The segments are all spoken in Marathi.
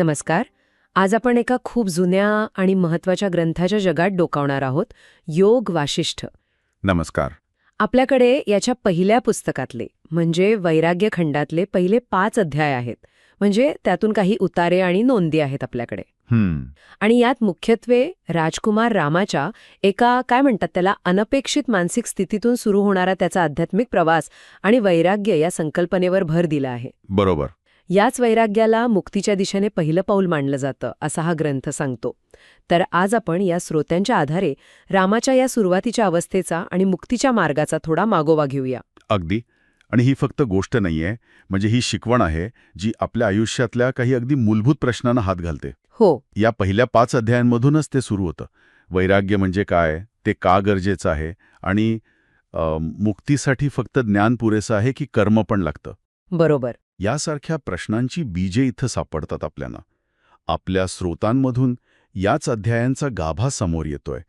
नमस्कार. आज आपण एका खूप जुन्या आणि महत्वाच्या ग्रंथाच्या जगात डोकावणार आहोत, योग वाशिष्ठ. नमस्कार. आपल्याकडे याच्या पहिल्या पुस्तकातले म्हणजे वैराग्य खंडातले पहिले 5 अध्याय आहेत. म्हणजे त्यातून काही उतारे आणि नोंदी आहेत आपल्याकडे. आणि यात मुख्यत्वे राजकुमार रामाच्या एका काय म्हणतात त्याला अनपेक्षित मानसिक स्थितीतून सुरू होणारा त्याचा आध्यात्मिक प्रवास आणि वैराग्य या संकल्पनेवर भर दिला आहे. बरोबर. याच वैराग्याला मुक्तीच्या दिशेने पहिलं पाऊल मानलं जातं असा हा ग्रंथ सांगतो. तर आज आपण या स्रोत्यांच्या आधारे रामाच्या या सुरुवातीच्या अवस्थेचा आणि मुक्तीच्या मार्गाचा थोडा मागोवा घेऊया. अगदी. आणि ही फक्त गोष्ट नाहीये, म्हणजे ही शिकवण आहे जी आपल्या आयुष्यातल्या काही अगदी मूलभूत प्रश्नांना हात घालते. हो. या पहिल्या 5 अध्यायांमधूनच ते सुरू होतं. वैराग्य म्हणजे काय, ते का गरजेचं आहे आणि मुक्तीसाठी फक्त ज्ञान पुरेसं आहे की कर्म पण लागतं. बरोबर. यासारख्या प्रश्नांची बीजे इथं सापडतात आपल्याला. आपल्या स्रोतांमधून याच अध्यायांचा गाभा समोर येतोय.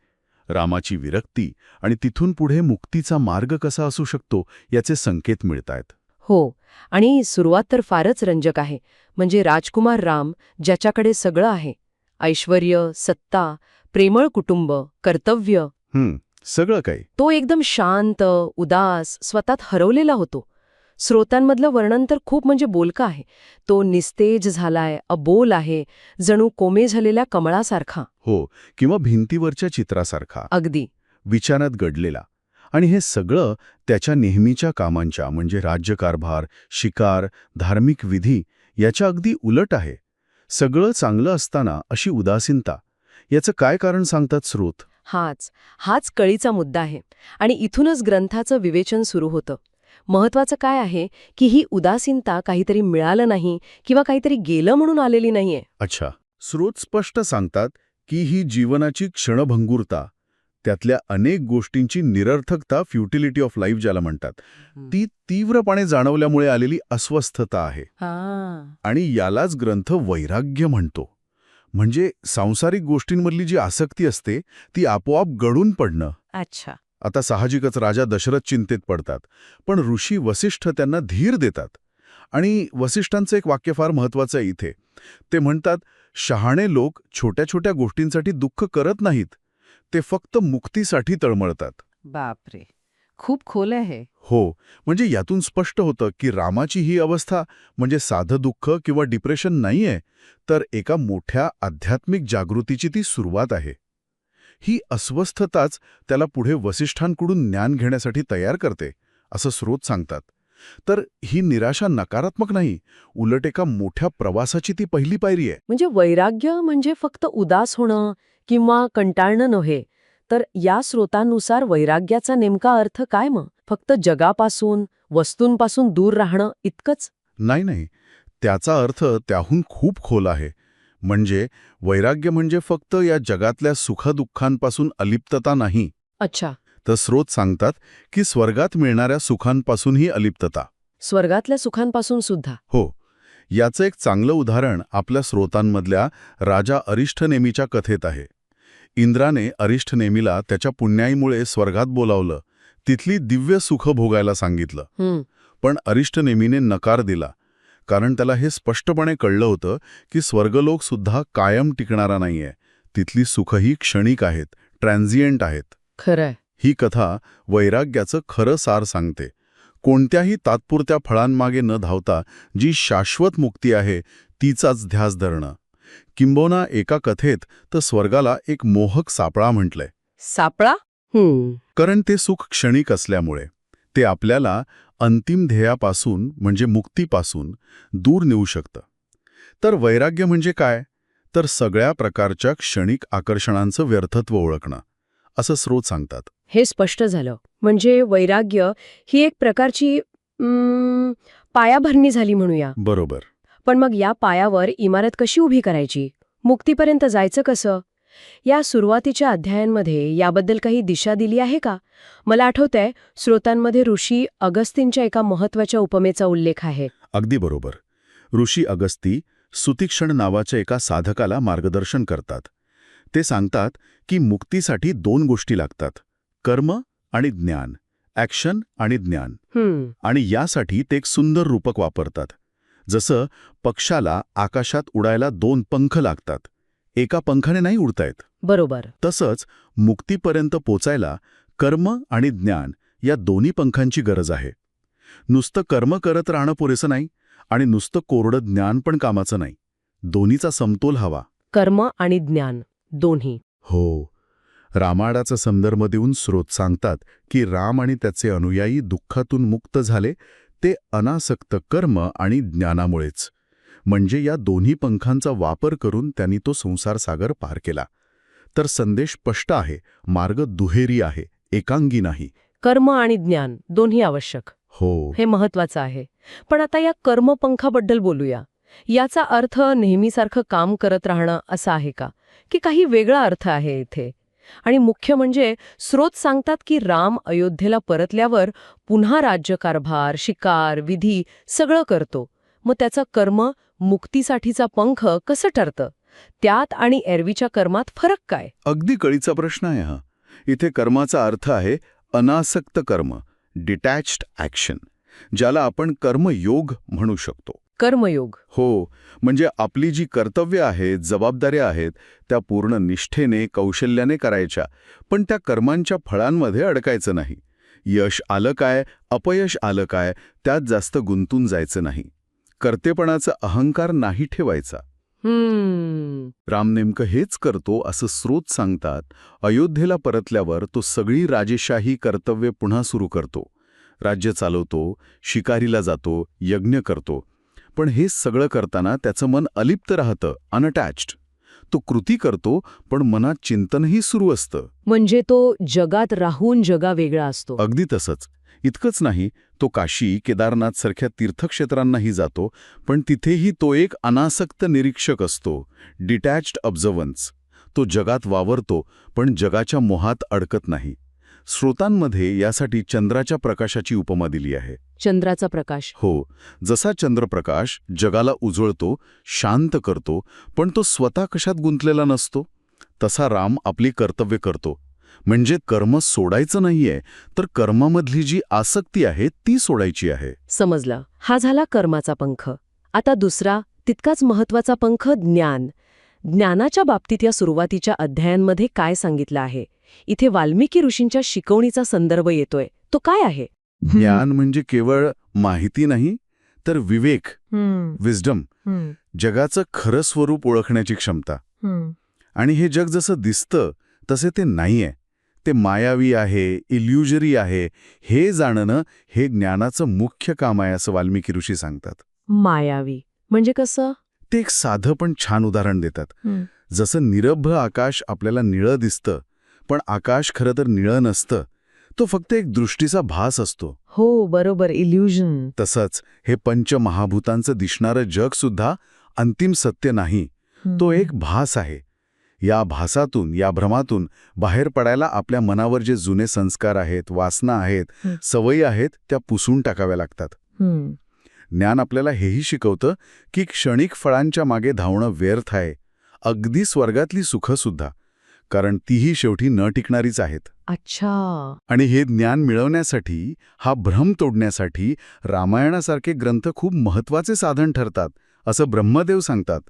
रामाची विरक्ती आणि तिथून पुढे मुक्तीचा मार्ग कसा असू शकतो याचे संकेत मिळतायत. हो. आणि सुरुवात तर फारच रंजक आहे. म्हणजे राजकुमार राम ज्याच्याकडे सगळं आहे, ऐश्वर्य, सत्ता, प्रेमळ कुटुंब, कर्तव्य, सगळं काही, तो एकदम शांत, उदास, स्वतःत हरवलेला होतो. स्रोतांमधलं वर्णन तर खूप म्हणजे बोलकं आहे. तो निस्तेज झालाय, अबोल आहे, जणू कोमे झालेल्या कमळासारखा. हो, किंवा भिंतीवरच्या चित्रासारखा, अगदी. विचारात गडलेला. आणि हे सगळं त्याच्या नेहमीच्या कामांच्या म्हणजे राज्यकारभार, शिकार, धार्मिक विधी याच्या अगदी उलट आहे. सगळं चांगलं असताना अशी उदासीनता, याचं काय कारण सांगतात स्रोत? हाच कळीचा मुद्दा आहे. आणि इथूनच ग्रंथाचं विवेचन सुरू होतं. महत्वाचं काय आहे की ही उदासीनता काहीतरी मिळालं नाही किंवा काहीतरी गेलं म्हणून आलेली नाहीये. अच्छा. स्रोत स्पष्ट सांगतात की ही जीवनाची क्षणभंगुरता, त्यातल्या अनेक गोष्टींची निरर्थकता, फ्युटिलिटी ऑफ लाईफ ज्याला म्हणतात, ती तीव्रपणे जाणवल्यामुळे आलेली अस्वस्थता आहे. आणि यालाच ग्रंथ वैराग्य म्हणतो. म्हणजे सांसारिक गोष्टींमधली जी आसक्ती असते ती आपोआप गळून पडणं. अच्छा. आता साहजिकच राजा दशरथ चिंतेत पडतात, पण ऋषी वसिष्ठ त्यांना धीर देतात. आणि वसिष्ठांचं एक वाक्य फार महत्वाचं आहे इथे. ते म्हणतात, शहाणे लोक छोट्या छोट्या गोष्टींसाठी दुःख करत नाहीत, ते फक्त मुक्तीसाठी तळमळतात. बापरे, खूप खोल आहे. हो, म्हणजे यातून स्पष्ट होतं की रामाची ही अवस्था म्हणजे साधं दुःख किंवा डिप्रेशन नाहीये, तर एका मोठ्या आध्यात्मिक जागृतीची ती सुरुवात आहे. ही अस्वस्थताच त्याला पुढे वसिष्ठांकडून ज्ञान घेण्यासाठी तयार करते, असं स्रोत सांगतात. तर ही निराशा नकारात्मक नाही, उलट एका मोठ्या प्रवासाची ती पहिली पायरी आहे. म्हणजे वैराग्य म्हणजे फक्त उदास होणं किंवा कंटाळणं नव्हे, तर या स्रोतांनुसार वैराग्याचा नेमका अर्थ काय मग? फक्त जगापासून, वस्तूंपासून दूर राहणं इतकंच? नाही, त्याचा अर्थ त्याहून खूप खोल आहे. म्हणजे वैराग्य म्हणजे फक्त या जगातल्या सुखदुःखांपासून अलिप्तता नाही. अच्छा. तर स्रोत सांगतात की स्वर्गात मिळणाऱ्या सुखांपासूनही अलिप्तता. स्वर्गातल्या सुखांपासून सुद्धा? हो. याचं एक चांगलं उदाहरण आपल्या स्रोतांमधल्या राजा अरिष्ठनेमीच्या कथेत आहे. इंद्राने अरिष्ठनेमीला त्याच्या पुण्याईमुळे स्वर्गात बोलावलं, तिथली दिव्य सुख भोगायला सांगितलं. पण अरिष्ठनेमीने नकार दिला, कारण त्याला हे स्पष्टपणे कळलं होतं की स्वर्गलोक सुद्धा कायम टिकणारा नाहीये. तिथली सुखही क्षणिक आहेत, ट्रान्झिएंट आहेत. खरंय. ही कथा वैराग्याचं खरं सार सांगते. कोणत्याही तात्पुरत्या फळांमागे न धावता जी शाश्वत मुक्ती आहे तिचाच ध्यास धरणं. किंबहुना एका कथेत तर स्वर्गाला एक मोहक सापळा म्हटलंय. सापळा? कारण ते सुख क्षणिक असल्यामुळे ते आपल्याला अंतिम ध्येयापासून म्हणजे मुक्तीपासून दूर नेऊ शकतं. तर वैराग्य म्हणजे काय? तर सगळ्या प्रकारच्या क्षणिक आकर्षणांचं व्यर्थत्व ओळखणं, असं स्रोत सांगतात. हे स्पष्ट झालं. म्हणजे वैराग्य ही एक प्रकारची पायाभरणी झाली म्हणूया. बरोबर. पण मग या पायावर इमारत कशी उभी करायची? मुक्तीपर्यंत जायचं कसं? या सुरुवातीच्या अध्यायांमध्ये याबद्दल काही दिशा दिली आहे का? मला आठवतंय, स्रोतांमध्ये ऋषी अगस्तींच्या एका महत्वाच्या उपमेचा उल्लेख आहे. अगदी बरोबर. ऋषी अगस्ती सुतीक्षण नावाच्या एका साधकाला मार्गदर्शन करतात. ते सांगतात की मुक्तीसाठी 2 गोष्टी लागतात, कर्म आणि ज्ञान, ॲक्शन आणि ज्ञान. आणि यासाठी ते एक सुंदर रूपक वापरतात. जसं पक्षाला आकाशात उडायला 2 पंख लागतात, एका पंखाने नाही उडता येत. बरोबर. तसंच मुक्तीपर्यंत पोचायला कर्म आणि ज्ञान या दोन्ही पंखांची गरज आहे. नुसतं कर्म करत राहणं पुरेसं नाही आणि नुसतं कोरडं ज्ञान पण कामाचं नाही. दोन्हीचा समतोल हवा. कर्म आणि ज्ञान दोन्ही. हो. रामायणाचा संदर्भ देऊन स्रोत सांगतात की राम आणि त्याचे अनुयायी दुःखातून मुक्त झाले ते अनासक्त कर्म आणि ज्ञानामुळेच. म्हणजे या दोन्ही पंखांचा वापर करून त्यांनी तो संसार सागर पार केला. तर संदेश स्पष्ट आहे, मार्ग दुहेरी आहे, एकांगी नाही. कर्म आणि ज्ञान दोन्ही आवश्यक. हो. हे महत्वाचं आहे. पण आता या कर्मपंखाबद्दल बोलूया. याचा अर्थ नेहमीसारखं काम करत राहणं असा आहे का, की काही वेगळा अर्थ आहे इथे? आणि मुख्य म्हणजे स्रोत सांगतात की राम अयोध्येला परतल्यावर पुन्हा राज्यकारभार, शिकार, विधी सगळं करतो. मग त्याचं कर्म, मुक्तीसाठीचा पंख कसं ठरतं? त्यात आणि एरवीच्या कर्मात फरक काय? अगदी कळीचा प्रश्न आहे हा. इथे कर्माचा अर्थ आहे अनासक्त कर्म, डिटॅच्ड ॲक्शन, ज्याला आपण कर्मयोग म्हणू शकतो. कर्मयोग. हो, म्हणजे आपली जी कर्तव्य आहेत, जबाबदाऱ्या आहेत, त्या पूर्ण निष्ठेने, कौशल्याने करायच्या, पण त्या कर्मांच्या फळांमध्ये अडकायचं नाही. यश आलं काय, अपयश आलं काय, त्यात जास्त गुंतून जायचं नाही. कर्तेपणाचा अहंकार नाही ठेवायचा. राम नेमकं हेच करतो असं स्रोत सांगतात. अयोध्येला परतल्यावर तो सगळी राजेशाही कर्तव्य पुन्हा सुरू करतो. राज्य चालवतो, शिकारीला जातो, यज्ञ करतो. पण हे सगळं करताना त्याचं मन अलिप्त राहतं, अनअटॅच्ड. तो कृती करतो, पण मनात चिंतनही सुरू असतं. म्हणजे तो जगात राहून जगा वेगळा असतो. अगदी तसंच. इतकंच नाही, तो काशी, केदारनाथ सारख्या तीर्थक्षेत्रांनाही जातो, पण तिथेही तो एक अनासक्त निरीक्षक असतो, डिटॅच्ड ऑब्झर्व्हन्स. तो जगात वावरतो, पण जगाच्या मोहात अडकत नाही. स्रोतांमध्ये यासाठी चंद्राच्या प्रकाशाची उपमा दिली आहे. चंद्राचा प्रकाश. हो, जसा चंद्रप्रकाश जगाला उजळतो, शांत करतो, पण तो स्वतः कशात गुंतलेला नसतो, तसा राम आपली कर्तव्य करतो. म्हणजे कर्म सोडायचं नाहीये, तर कर्मामधली जी आसक्ती आहे ती सोडायची आहे. समजलं. हा झाला कर्माचा पंख. आता दुसरा, तितकाच महत्वाचा पंख, ज्ञान. ज्ञानाच्या बाबतीत या सुरुवातीच्या अध्यायांमध्ये काय सांगितलं आहे? इथे वाल्मिकी ऋषींच्या शिकवणीचा संदर्भ येतोय. तो काय आहे? ज्ञान म्हणजे केवळ माहिती नाही, तर विवेक, विस्डम, जगाचं खरं स्वरूप ओळखण्याची क्षमता. आणि हे जग जसं दिसतं तसे ते नाहीये. ते मायावी आहे, इल्युजरी आहे. हे जाणणं हे ज्ञानाचं मुख्य काम आहे असं वाल्मिकी ऋषी सांगतात. मायावी म्हणजे कसं? ते एक साधं पण छान उदाहरण देतात. जसं निरभ्र आकाश आपल्याला निळं दिसतं, पण आकाश खरं तर निळं नसतं. तो फक्त एक दृष्टीचा भास असतो. हो, बरोबर, इल्युजन. तसंच हे पंचमहाभूतांचं दिसणारं जग सुद्धा अंतिम सत्य नाही. तो एक भास आहे. या भासातून, या भ्रमातून बाहेर पडायला आपल्या मनावर जे जुने संस्कार आहेत, वासना आहेत, सवयी आहेत, त्या पुसून टाकाव्या लागतात. ज्ञान आपल्याला हेही शिकवतं की क्षणिक फळांच्या मागे धावणं व्यर्थ आहे, अगदी स्वर्गातली सुखंसुद्धा, कारण तीही शेवटी न टिकणारीच आहेत. अच्छा. आणि हे ज्ञान मिळवण्यासाठी, हा भ्रम तोडण्यासाठी रामायणासारखे ग्रंथ खूप महत्वाचे साधन ठरतात, असं ब्रह्मदेव सांगतात.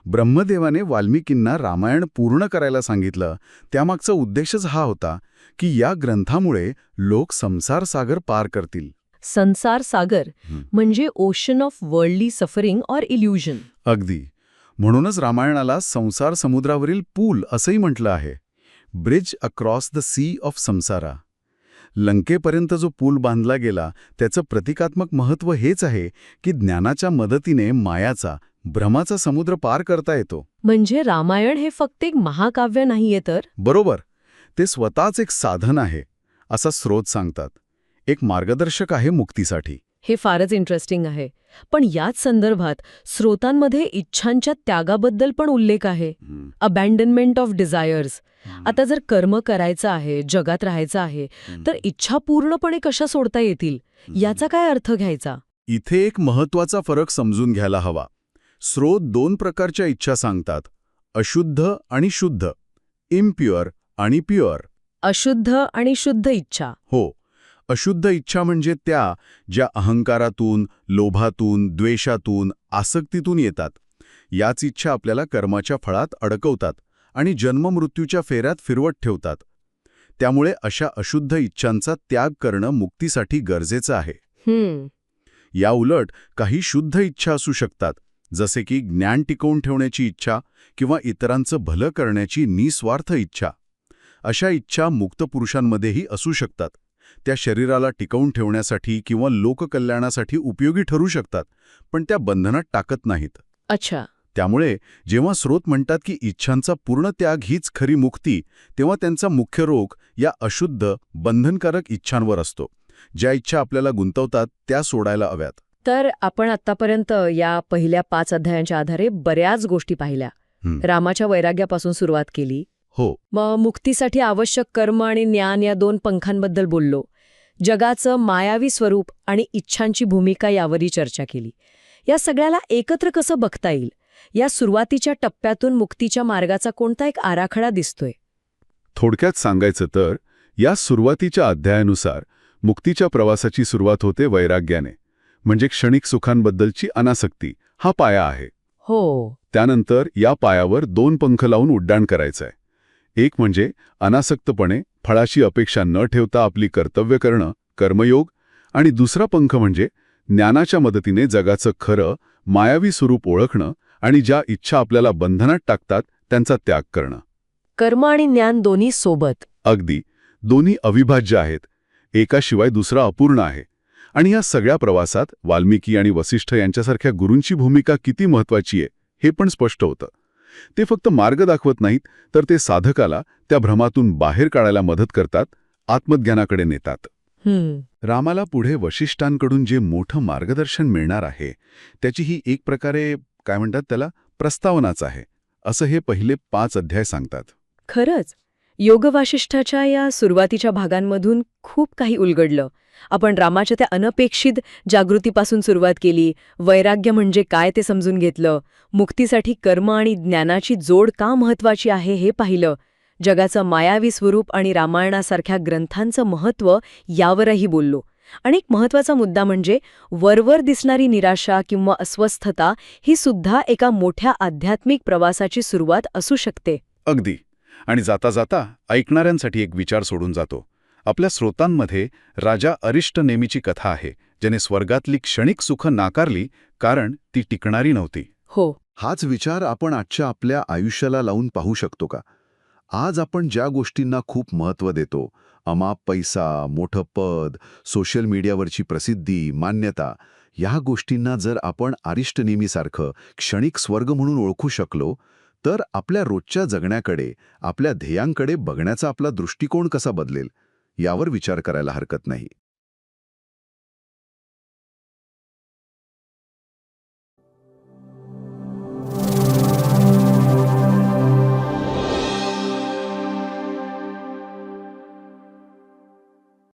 ब्रह्मदेवाने वाल्मिकींना रामायण पूर्ण करायला सांगितलं. त्यामागचा उद्देशच हा होता की या ग्रंथामुळे लोक संसार सागर पार करतील. संसार सागर म्हणजे ocean of worldly suffering or illusion. अगदी. म्हणूनच रामायणाला संसार समुद्रावरील पूल असंही म्हटलं आहे. Bridge across the sea of samsara. लंकेपर्यंत जो पूल बांधला गेला त्याचं प्रतिकात्मक महत्त्व हेच आहे की ज्ञानाच्या मदतीने मायाचा, भ्रमाचा समुद्र पार करता येतो. म्हणजे रामायण हे फक्त एक महाकाव्य नाहीये तर? बरोबर. ते स्वतःच एक साधन आहे, असा स्रोत सांगतात. एक मार्गदर्शक आहे मुक्तीसाठी. हे फारच इंटरेस्टिंग आहे. पण याच संदर्भात स्रोतांमध्ये इच्छांच्या त्यागाबद्दल पण उल्लेख आहे. अबॅन्डनमेंट ऑफ डिझायर्स. आता जर कर्म करायचं आहे, जगात राहायचं आहे, तर इच्छा पूर्णपणे कशा सोडता येतील, याचा काय अर्थ घ्यायचा? इथे एक महत्वाचा फरक समजून घ्यायला हवा. स्रोत 2 प्रकारच्या इच्छा सांगतात, अशुद्ध आणि शुद्ध, इम्प्युअर आणि प्युअर. अशुद्ध आणि शुद्ध इच्छा. हो. अशुद्ध इच्छा म्हणजे त्या ज्या अहंकारातून, लोभातून, द्वेषातून, आसक्तीतून येतात. याच इच्छा आपल्याला कर्माच्या फळात अडकवतात आणि जन्ममृत्यूच्या फेऱ्यात फिरवत ठेवतात. त्यामुळे अशा अशुद्ध इच्छांचा त्याग करणं मुक्तीसाठी गरजेचं आहे. या उलट काही शुद्ध इच्छा असू शकतात, जसे की ज्ञान टिकवून ठेवण्याची इच्छा किंवा इतरांचं भलं करण्याची निस्वार्थ इच्छा. अशा इच्छा मुक्त पुरुषांमध्येही असू शकतात. त्या शरीराला टिकवून ठेवण्यासाठी किंवा लोककल्याणासाठी उपयोगी ठरू शकतात, पण त्या बंधनात टाकत नाहीत. अच्छा. त्यामुळे जेव्हा स्रोत म्हणतात की इच्छांचा पूर्ण त्याग हीच खरी मुक्ती, तेव्हा त्यांचा मुख्य रोग या अशुद्ध, बंधनकारक इच्छांवर असतो. ज्या इच्छा आपल्याला गुंतवतात त्या सोडायला हव्यात. तर आपण आतापर्यंत या पहिल्या 5 अध्यायांच्या आधारे बऱ्याच गोष्टी पाहिल्या. रामाच्या वैराग्यापासून सुरुवात केली. हो. मग मुक्तीसाठी आवश्यक कर्म आणि ज्ञान या 2 पंखांबद्दल बोललो. जगाचं मायावी स्वरूप आणि इच्छांची भूमिका यावरही चर्चा केली. या सगळ्याला एकत्र कसं बघता येईल? या सुरुवातीच्या टप्प्यातून मुक्तीच्या मार्गाचा कोणता एक आराखडा दिसतोय? थोडक्यात सांगायचं तर, या सुरुवातीच्या अध्यायानुसार मुक्तीच्या प्रवासाची सुरुवात होते वैराग्याने, म्हणजे क्षणिक सुखांबद्दलची अनासक्ती हा पाया आहे. हो. त्यानंतर या पायावर 2 पंख लावून उड्डाण करायचंय. एक म्हणजे अनासक्तपणे, फळाची अपेक्षा न ठेवता आपली कर्तव्य करणं, कर्मयोग, आणि दुसरा पंख म्हणजे ज्ञानाच्या मदतीने जगाचं खरं, मायावी स्वरूप ओळखणं आणि ज्या इच्छा आपल्याला बंधनात टाकतात त्यांचा त्याग करणं. कर्म आणि ज्ञान दोन्ही सोबत. अगदी. दोन्ही अविभाज्य आहेत. एकाशिवाय दुसरा अपूर्ण आहे. आणि या सगळ्या प्रवासात वाल्मिकी आणि वसिष्ठ यांच्यासारख्या गुरूंची भूमिका किती महत्वाची आहे हे पण स्पष्ट होतं. ते फक्त मार्ग दाखवत नाहीत, तर ते साधकाला त्या भ्रमातून बाहेर काढायला मदत करतात, आत्मज्ञानाकडे नेतात. रामाला पुढे वशिष्ठांकडून जे मोठं मार्गदर्शन मिळणार आहे त्याची ही एक प्रकारे काय म्हणतात त्याला, प्रस्तावनाच आहे, असं हे पहिले 5 अध्याय सांगतात. खरंच योगवाशिष्ठाच्या या सुरुवातीच्या भागांमधून खूप काही उलगडलं. आपण रामाच्या त्या अनपेक्षित जागृतीपासून सुरुवात केली, वैराग्य म्हणजे काय ते समजून घेतलं, मुक्तीसाठी कर्म आणि ज्ञानाची जोड का महत्वाची आहे हे पाहिलं, जगाचं मायावी स्वरूप आणि रामायणासारख्या ग्रंथांचं महत्त्व यावरही बोललो. आणि एक महत्त्वाचा मुद्दा म्हणजे वरवर दिसणारी निराशा किंवा अस्वस्थता ही सुद्धा एका मोठ्या आध्यात्मिक प्रवासाची सुरुवात असू शकते. अगदी. आणि जाता जाता ऐकणाऱ्यांसाठी एक विचार सोडून जातो. आपल्या स्रोतांमध्ये राजा अरिष्ट नेमीची कथा आहे, ज्याने स्वर्गातली क्षणिक सुख नाकारली कारण ती टिकणारी नव्हती. हो. हाच विचार आपण आजच्या आपल्या आयुष्याला लावून पाहू शकतो का? आज आपण ज्या गोष्टींना खूप महत्त्व देतो, अमाप पैसा, मोठं पद, सोशल मीडियावरची प्रसिद्धी, मान्यता, या गोष्टींना जर आपण अरिष्ट नेमीसारखं क्षणिक स्वर्ग म्हणून ओळखू शकलो, तर आपल्या रोजच्या जगण्याकडे, आपल्या ध्येयांकडे बघण्याचा आपला दृष्टिकोन कसा बदलेल यावर विचार करायला हरकत नाही.